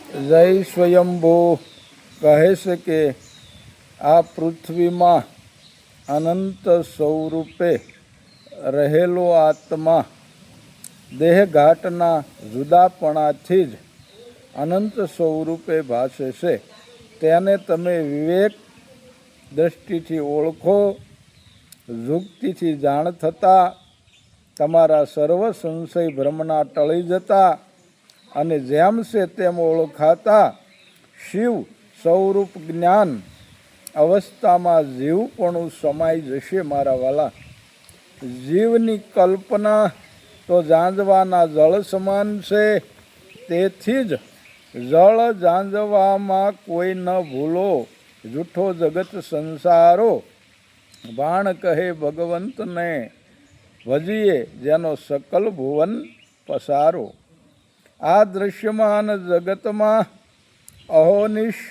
જય સ્વયંભૂ કહે છે કે આ પૃથ્વીમાં અનંત સ્વરૂપે રહેલો આત્મા દેહઘાટના જુદાપણાથી જ અનંત સ્વરૂપે ભાસે છે. તેને તમે વિવેક દ્રષ્ટિથી ઓળખો. યુક્તિથી જાણ થતાં તમારા સર્વ સંશય ભ્રમના ટળી જતા અને જેમ છે તેમ ઓળખાતા શિવ સ્વરૂપ જ્ઞાન અવસ્થામાં જીવપણું સમાઈ જશે. મારા વાલા, જીવની કલ્પના તો ઝાંઝવાના જળ સમાન છે. તેથી જ જળ ઝાંઝવામાં કોઈ ન ભૂલો. જૂઠો જગત સંસારો બાણ કહે ભગવંતને, ભજીએ જેનો સકલ ભુવન પસારો. આ દૃશ્યમાન જગતમાં અહોનિશ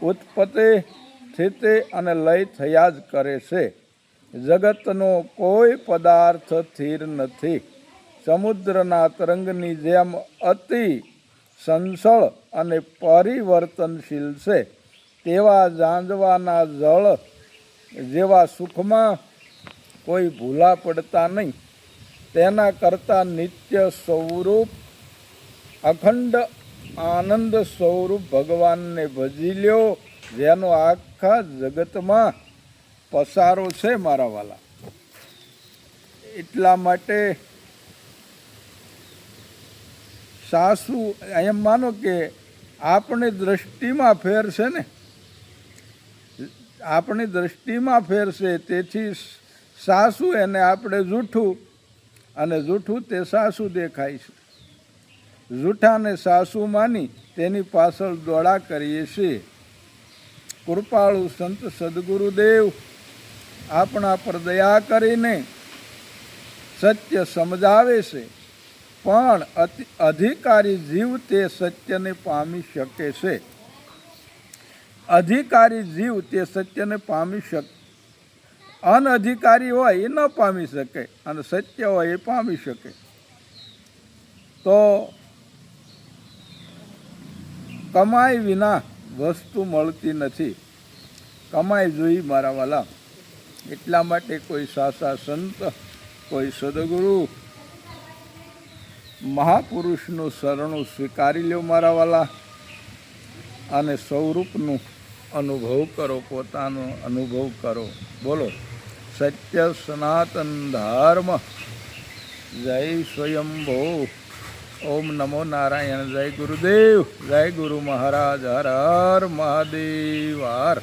ઉત્પત્તિ સ્થિતિ અને લય થયા જ કરે છે. જગતનો કોઈ પદાર્થ સ્થિર નથી. સમુદ્રના તરંગની જેમ અતિ સંસળ અને પરિવર્તનશીલ છે. તેવા ઝાંઝવાના જળ જેવા સુખમાં કોઈ ભૂલા પડતા નહીં. તેના કરતાં નિત્ય સ્વરૂપ અખંડ આનંદ સ્વરૂપ ભગવાનને ભજી લ્યો, જેનો આખા જગતમાં પસારો છે. મારા વાલા, એટલા માટે સાસુ એમ માનો કે આપણી દ્રષ્ટિમાં ફેર છે ને, આપણી દ્રષ્ટિમાં ફેર છે. તેથી સાસુ એને આપણે જૂઠું અને જૂઠું તે સાસુ દેખાય છે. જૂઠાને સાસુ માની તેની પાછળ દોડા કરીએ છીએ. કૃપાળુ સંત સદગુરુદેવ આપણા પર દયા કરીને સત્ય સમજાવે છે, પણ અધિકારી જીવ તે સત્યને પામી શકે છે. અધિકારી જીવ તે સત્યને પામી શકે. અનઅધિકારી હોય એ ન પામી શકે અને સત્ય હોય એ પામી શકે. તો કમાઈ વિના વસ્તુ મળતી નથી. કમાઈ જોઈ મારા વાલા. એટલા માટે કોઈ સાચા સંત, કોઈ સદગુરુ મહાપુરુષનું શરણું સ્વીકારી લ્યો મારા વાલા, અને સ્વરૂપનું અનુભવ કરો, પોતાનો અનુભવ કરો. બોલો સત્ય સનાતન ધર્મ. જય સ્વયંભૂ. ઓમ નમો નારાયણ. જય ગુરુદેવ. જય ગુરુ મહારાજ. હર હર મહાદેવ. હર